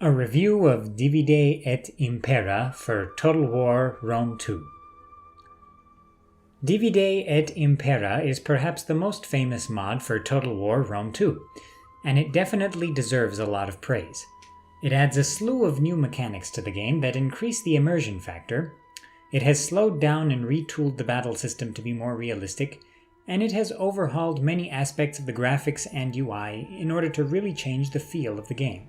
A review of Divide et Impera for Total War Rome 2. Divide et Impera is perhaps the most famous mod for Total War Rome 2, and it definitely deserves a lot of praise. It adds a slew of new mechanics to the game that increase the immersion factor, it has slowed down and retooled the battle system to be more realistic, and it has overhauled many aspects of the graphics and UI in order to really change the feel of the game.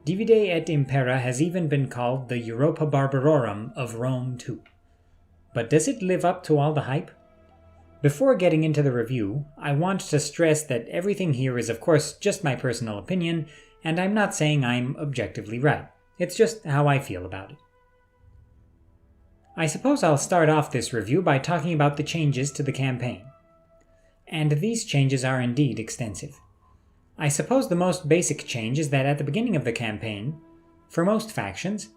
Divide et Impera has even been called the Europa Barbarorum of Rome 2. But does it live up to all the hype? Before getting into the review, I want to stress that everything here is of course just my personal opinion, and I'm not saying I'm objectively right. It's just how I feel about it. I suppose I'll start off this review by talking about the changes to the campaign. And these changes are indeed extensive. I suppose the most basic change is that at the beginning of the campaign, for most factions,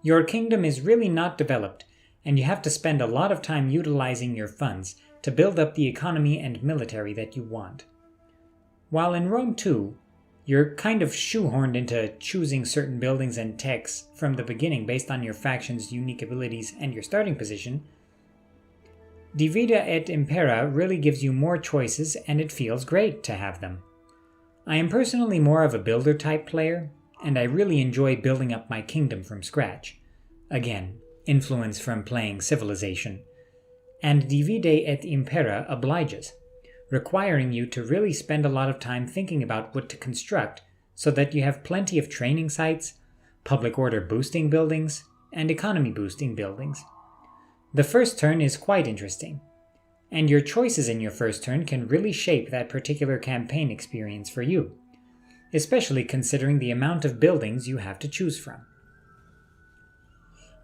your kingdom is really not developed, and you have to spend a lot of time utilizing your funds to build up the economy and military that you want. While in Rome 2, you're kind of shoehorned into choosing certain buildings and techs from the beginning based on your faction's unique abilities and your starting position, Divide et Impera really gives you more choices and it feels great to have them. I am personally more of a builder type player, and I really enjoy building up my kingdom from scratch. Again, influence from playing Civilization. And Divide et Impera obliges, requiring you to really spend a lot of time thinking about what to construct so that you have plenty of training sites, public order boosting buildings, and economy boosting buildings. The first turn is quite interesting, and your choices in your first turn can really shape that particular campaign experience for you, especially considering the amount of buildings you have to choose from.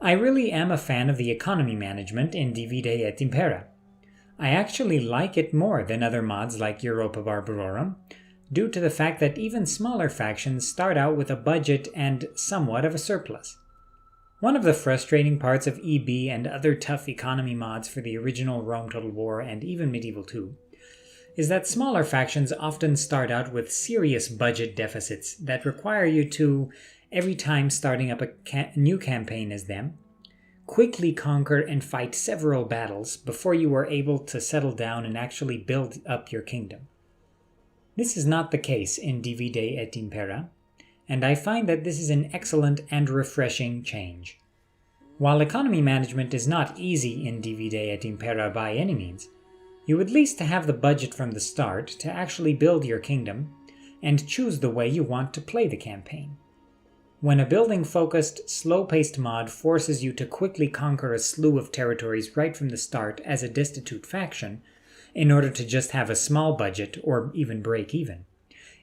I really am a fan of the economy management in Divide et Impera. I actually like it more than other mods like Europa Barbarorum, due to the fact that even smaller factions start out with a budget and somewhat of a surplus. One of the frustrating parts of EB and other tough economy mods for the original Rome Total War and even Medieval 2 is that smaller factions often start out with serious budget deficits that require you to, every time starting up a new campaign as them, quickly conquer and fight several battles before you are able to settle down and actually build up your kingdom. This is not the case in Divide et Impera, and I find that this is an excellent and refreshing change. While economy management is not easy in Divide et Impera by any means, you at least have the budget from the start to actually build your kingdom and choose the way you want to play the campaign. When a building-focused, slow-paced mod forces you to quickly conquer a slew of territories right from the start as a destitute faction, in order to just have a small budget or even break even,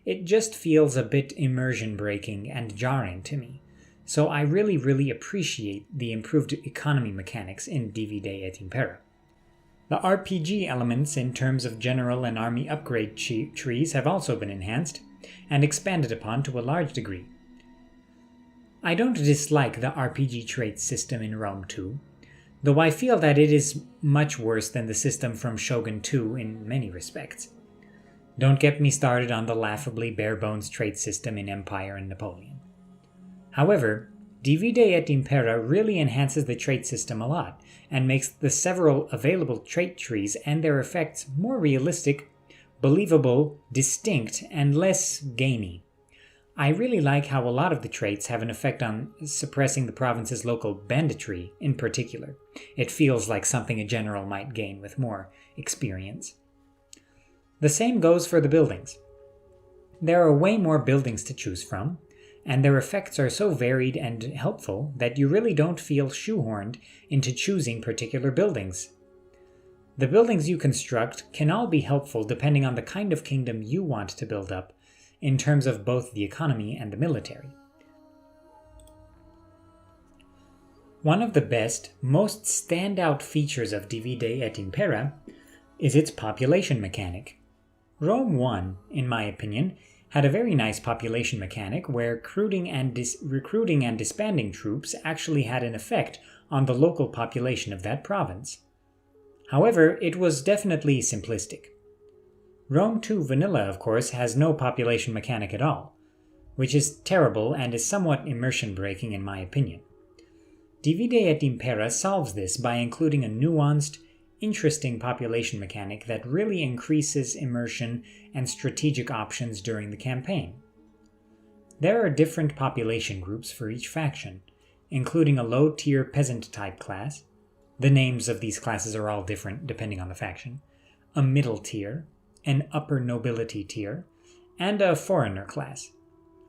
it just feels a bit immersion-breaking and jarring to me, so I really appreciate the improved economy mechanics in Divide et Impera. The RPG elements in terms of general and army upgrade trees have also been enhanced and expanded upon to a large degree. I don't dislike the RPG trait system in Rome 2, though I feel that it is much worse than the system from Shogun 2 in many respects. Don't get me started on the laughably bare-bones trait system in Empire and Napoleon. However, Divide et Impera really enhances the trait system a lot, and makes the several available trait trees and their effects more realistic, believable, distinct, and less gamey. I really like how a lot of the traits have an effect on suppressing the province's local banditry in particular. It feels like something a general might gain with more experience. The same goes for the buildings. There are way more buildings to choose from, and their effects are so varied and helpful that you really don't feel shoehorned into choosing particular buildings. The buildings you construct can all be helpful depending on the kind of kingdom you want to build up, in terms of both the economy and the military. One of the best, most standout features of Divide et Impera is its population mechanic. Rome 1, in my opinion, had a very nice population mechanic where recruiting and disbanding troops actually had an effect on the local population of that province. However, it was definitely simplistic. Rome 2 Vanilla, of course, has no population mechanic at all, which is terrible and is somewhat immersion-breaking in my opinion. Divide et Impera solves this by including a nuanced, interesting population mechanic that really increases immersion and strategic options during the campaign. There are different population groups for each faction, including a low-tier peasant-type class. The names of these classes are all different depending on the faction. A middle tier, an upper nobility tier, and a foreigner class.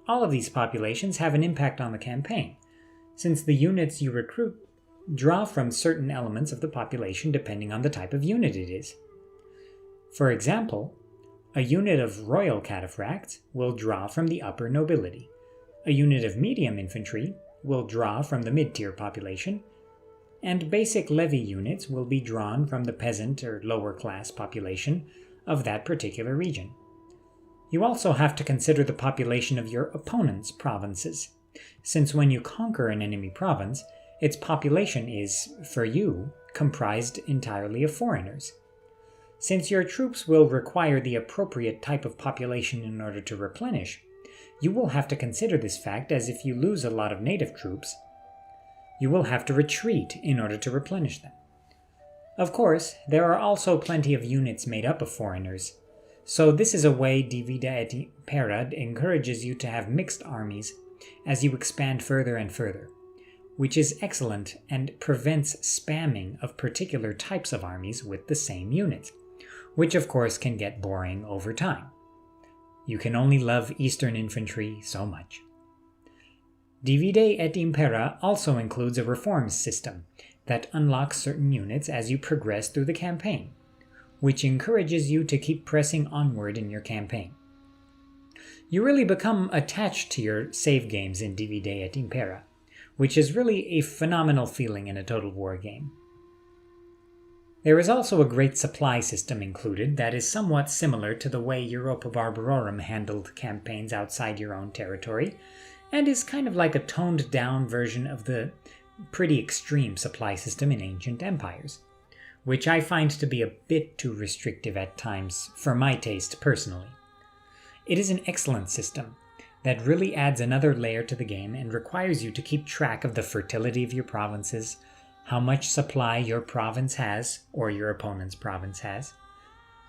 All of these populations have an impact on the campaign, since the units you recruit draw from certain elements of the population depending on the type of unit it is. For example, a unit of royal cataphracts will draw from the upper nobility. A unit of medium infantry will draw from the mid-tier population, and basic levy units will be drawn from the peasant or lower class population of that particular region. You also have to consider the population of your opponent's provinces, since when you conquer an enemy province, its population is, for you, comprised entirely of foreigners. Since your troops will require the appropriate type of population in order to replenish, you will have to consider this fact as if you lose a lot of native troops, you will have to retreat in order to replenish them. Of course, there are also plenty of units made up of foreigners, so this is a way Divide et Impera encourages you to have mixed armies as you expand further and further, which is excellent and prevents spamming of particular types of armies with the same units, which of course can get boring over time. You can only love Eastern infantry so much. Divide et Impera also includes a reforms system that unlocks certain units as you progress through the campaign, which encourages you to keep pressing onward in your campaign. You really become attached to your save games in Divide et Impera, which is really a phenomenal feeling in a Total War game. There is also a great supply system included that is somewhat similar to the way Europa Barbarorum handled campaigns outside your own territory, and is kind of like a toned-down version of the pretty extreme supply system in ancient empires, which I find to be a bit too restrictive at times for my taste personally. It is an excellent system that really adds another layer to the game and requires you to keep track of the fertility of your provinces, how much supply your province has, or your opponent's province has,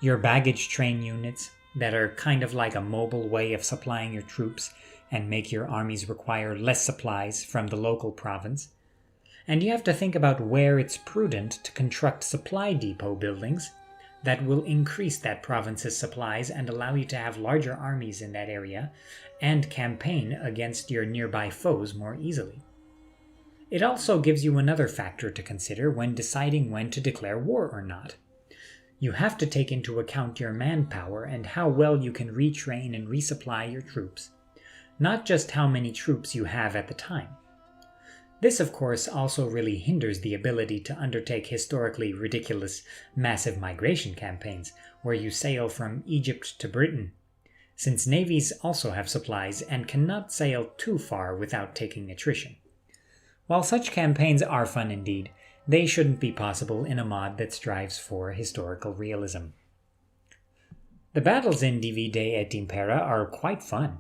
your baggage train units that are kind of like a mobile way of supplying your troops and make your armies require less supplies from the local province, and you have to think about where it's prudent to construct supply depot buildings that will increase that province's supplies and allow you to have larger armies in that area and campaign against your nearby foes more easily. It also gives you another factor to consider when deciding when to declare war or not. You have to take into account your manpower and how well you can retrain and resupply your troops, not just how many troops you have at the time. This, of course, also really hinders the ability to undertake historically ridiculous massive migration campaigns where you sail from Egypt to Britain, since navies also have supplies and cannot sail too far without taking attrition. While such campaigns are fun indeed, they shouldn't be possible in a mod that strives for historical realism. The battles in Divide et Impera are quite fun.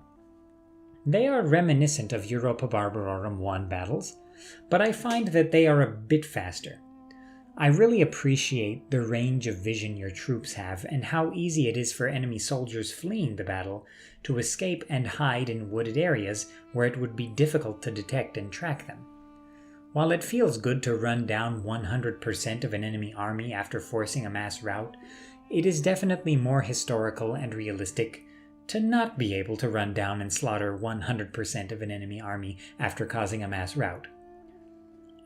They are reminiscent of Europa Barbarorum 1 battles, but I find that they are a bit faster. I really appreciate the range of vision your troops have and how easy it is for enemy soldiers fleeing the battle to escape and hide in wooded areas where it would be difficult to detect and track them. While it feels good to run down 100% of an enemy army after forcing a mass rout, it is definitely more historical and realistic to not be able to run down and slaughter 100% of an enemy army after causing a mass rout.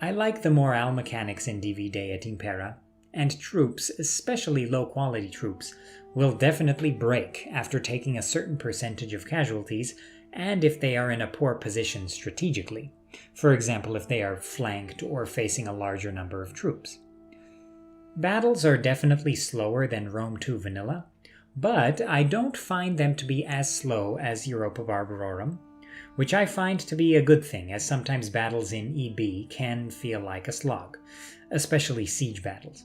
I like the morale mechanics in Divide et Impera, and troops, especially low-quality troops, will definitely break after taking a certain percentage of casualties and if they are in a poor position strategically. For example, if they are flanked or facing a larger number of troops. Battles are definitely slower than Rome 2 vanilla, but I don't find them to be as slow as Europa Barbarorum, which I find to be a good thing, as sometimes battles in EB can feel like a slog, especially siege battles.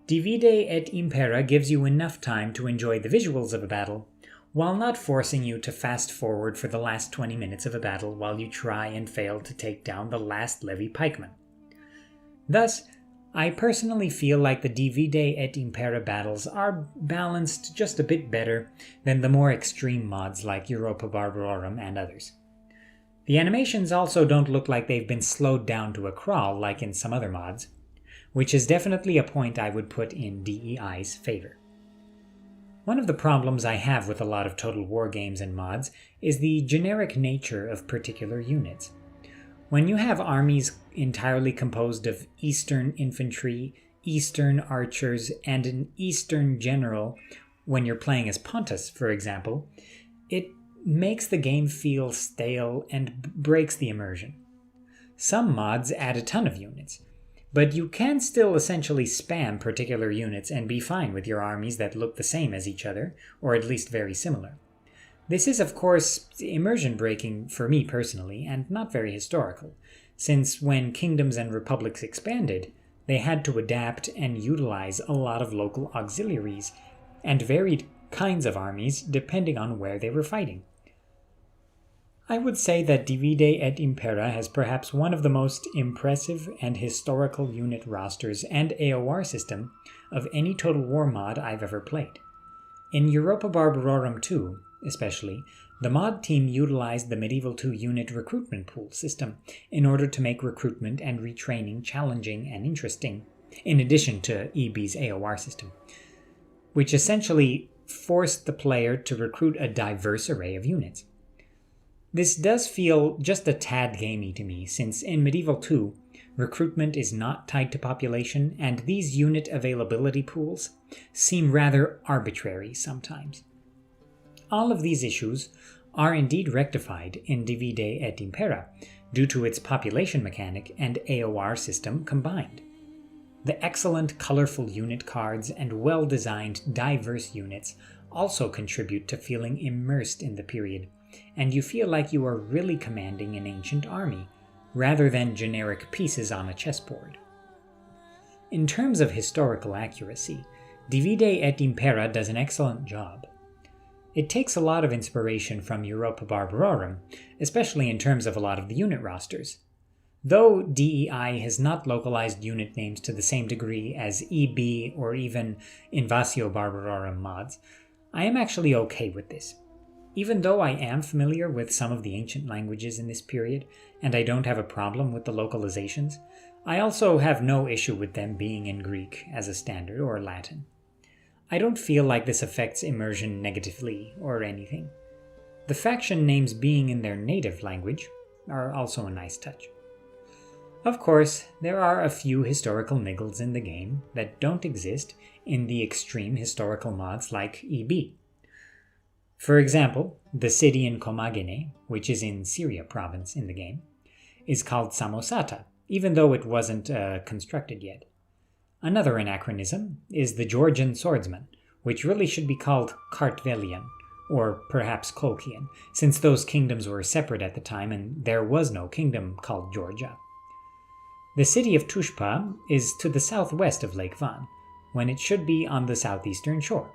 Divide et Impera gives you enough time to enjoy the visuals of a battle, while not forcing you to fast forward for the last 20 minutes of a battle while you try and fail to take down the last levy pikeman. Thus, I personally feel like the Divide et Impera battles are balanced just a bit better than the more extreme mods like Europa Barbarorum and others. The animations also don't look like they've been slowed down to a crawl like in some other mods, which is definitely a point I would put in DEI's favor. One of the problems I have with a lot of Total War games and mods is the generic nature of particular units. When you have armies entirely composed of Eastern infantry, Eastern archers, and an Eastern general, when you're playing as Pontus, for example, it makes the game feel stale and breaks the immersion. Some mods add a ton of units, but you can still essentially spam particular units and be fine with your armies that look the same as each other, or at least very similar. This is, of course, immersion breaking for me personally, and not very historical, since when kingdoms and republics expanded, they had to adapt and utilize a lot of local auxiliaries and varied kinds of armies depending on where they were fighting. I would say that Divide et Impera has perhaps one of the most impressive and historical unit rosters and AOR system of any Total War mod I've ever played. In Europa Barbarorum 2, especially, the mod team utilized the Medieval 2 unit recruitment pool system in order to make recruitment and retraining challenging and interesting, in addition to EB's AOR system, which essentially forced the player to recruit a diverse array of units. This does feel just a tad gamey to me, since in Medieval 2, recruitment is not tied to population, and these unit availability pools seem rather arbitrary sometimes. All of these issues are indeed rectified in Divide et Impera due to its population mechanic and AOR system combined. The excellent colorful unit cards and well-designed diverse units also contribute to feeling immersed in the period, and you feel like you are really commanding an ancient army, rather than generic pieces on a chessboard. In terms of historical accuracy, Divide et Impera does an excellent job. It takes a lot of inspiration from Europa Barbarorum, especially in terms of a lot of the unit rosters. Though DEI has not localized unit names to the same degree as EB or even Invasio Barbarorum mods, I am actually okay with this. Even though I am familiar with some of the ancient languages in this period, and I don't have a problem with the localizations, I also have no issue with them being in Greek as a standard or Latin. I don't feel like this affects immersion negatively or anything. The faction names being in their native language are also a nice touch. Of course, there are a few historical niggles in the game that don't exist in the extreme historical mods like EB. For example, the city in Comagene, which is in Syria province in the game, is called Samosata, even though it wasn't constructed yet. Another anachronism is the Georgian swordsman, which really should be called Kartvelian, or perhaps Kolchian, since those kingdoms were separate at the time and there was no kingdom called Georgia. The city of Tushpa is to the southwest of Lake Van, when it should be on the southeastern shore.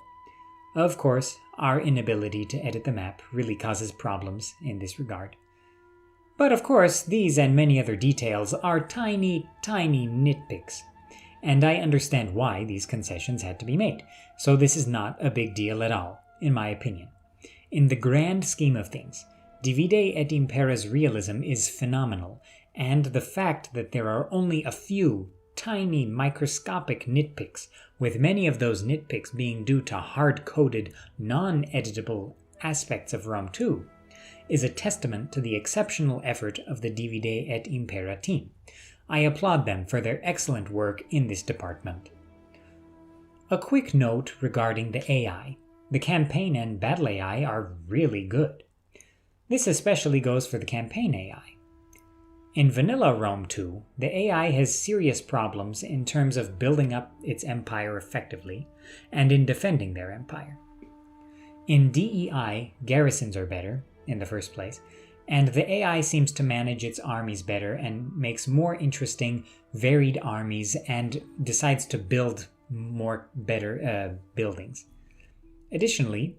Of course, our inability to edit the map really causes problems in this regard. But of course, these and many other details are tiny, tiny nitpicks, and I understand why these concessions had to be made, so this is not a big deal at all, in my opinion. In the grand scheme of things, Divide et Impera's realism is phenomenal, and the fact that there are only a few tiny microscopic nitpicks, with many of those nitpicks being due to hard-coded, non-editable aspects of Rome 2, is a testament to the exceptional effort of the Divide et Impera team. I applaud them for their excellent work in this department. A quick note regarding the AI. The campaign and battle AI are really good. This especially goes for the campaign AI. In vanilla Rome 2, the AI has serious problems in terms of building up its empire effectively, and in defending their empire. In DEI, garrisons are better, in the first place, and the AI seems to manage its armies better and makes more interesting, varied armies and decides to build more better buildings. Additionally,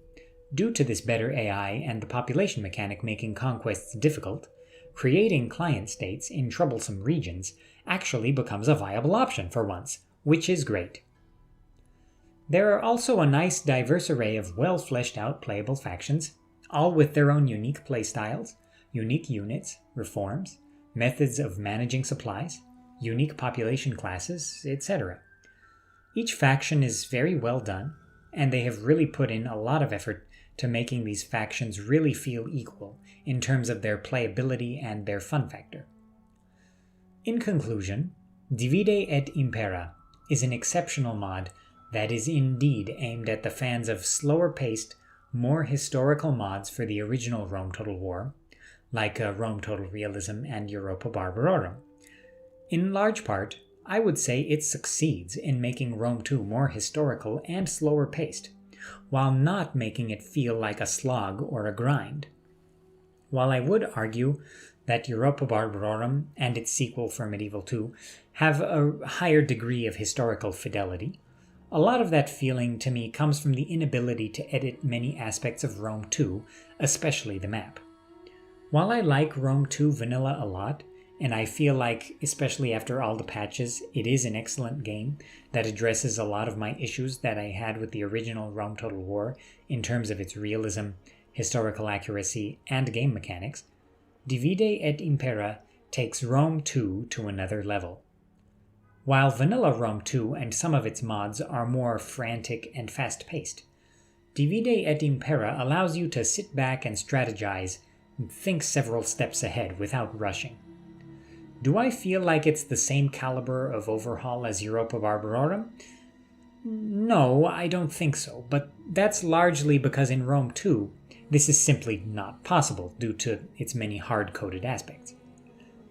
Due to this better AI and the population mechanic making conquests difficult, creating client states in troublesome regions actually becomes a viable option for once, which is great. There are also a nice diverse array of well-fleshed-out playable factions, all with their own unique playstyles, unique units, reforms, methods of managing supplies, unique population classes, etc. Each faction is very well done, and they have really put in a lot of effort to making these factions really feel equal in terms of their playability and their fun factor. In conclusion, Divide et Impera is an exceptional mod that is indeed aimed at the fans of slower-paced, more historical mods for the original Rome Total War, like Rome Total Realism and Europa Barbarorum. In large part, I would say it succeeds in making Rome 2 more historical and slower-paced, while not making it feel like a slog or a grind. While I would argue that Europa Barbarorum and its sequel for Medieval 2 have a higher degree of historical fidelity, a lot of that feeling to me comes from the inability to edit many aspects of Rome 2, especially the map. While I like Rome 2 vanilla a lot, and I feel like, especially after all the patches, it is an excellent game that addresses a lot of my issues that I had with the original Rome Total War in terms of its realism, historical accuracy, and game mechanics, Divide et Impera takes Rome 2 to another level. While vanilla Rome 2 and some of its mods are more frantic and fast-paced, Divide et Impera allows you to sit back and strategize and think several steps ahead without rushing. Do I feel like it's the same caliber of overhaul as Europa Barbarorum? No, I don't think so, but that's largely because in Rome 2, this is simply not possible due to its many hard-coded aspects.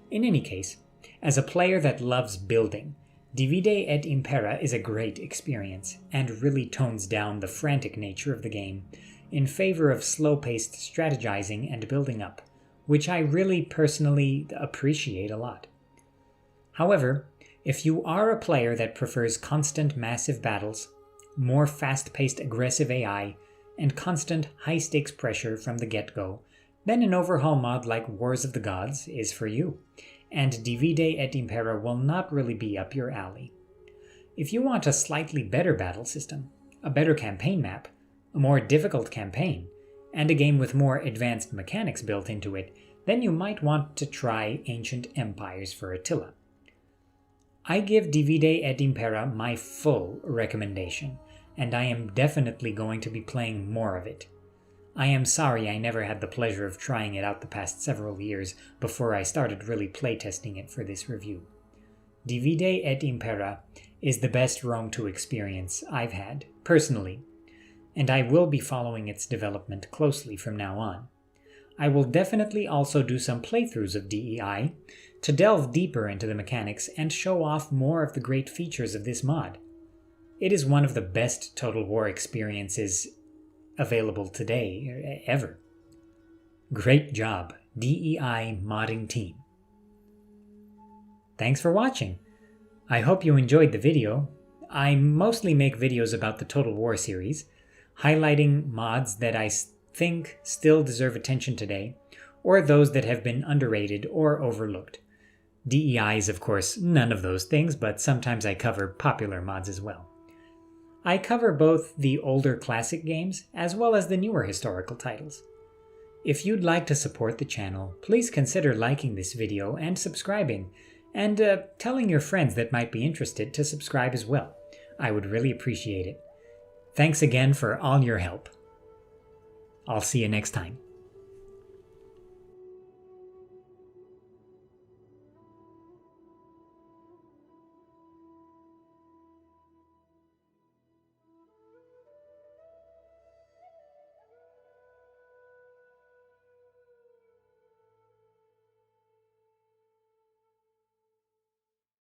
In any case, as a player that loves building, Divide et Impera is a great experience and really tones down the frantic nature of the game in favor of slow-paced strategizing and building up, which I really personally appreciate a lot. However, if you are a player that prefers constant massive battles, more fast-paced aggressive AI, and constant high-stakes pressure from the get-go, then an overhaul mod like Wars of the Gods is for you, and Divide et Impera will not really be up your alley. If you want a slightly better battle system, a better campaign map, a more difficult campaign, and a game with more advanced mechanics built into it, then you might want to try Ancient Empires for Attila. I give Divide et Impera my full recommendation, and I am definitely going to be playing more of it. I am sorry I never had the pleasure of trying it out the past several years before I started really playtesting it for this review. Divide et Impera is the best Rome 2 experience I've had, personally, and I will be following its development closely from now on. I will definitely also do some playthroughs of DEI to delve deeper into the mechanics and show off more of the great features of this mod. It is one of the best Total War experiences available today, ever. Great job, DEI modding team. Thanks for watching. I hope you enjoyed the video. I mostly make videos about the Total War series, highlighting mods that I think still deserve attention today, or those that have been underrated or overlooked. DEI is, of course, none of those things, but sometimes I cover popular mods as well. I cover both the older classic games as well as the newer historical titles. If you'd like to support the channel, please consider liking this video and subscribing, and telling your friends that might be interested to subscribe as well. I would really appreciate it. Thanks again for all your help. I'll see you next time.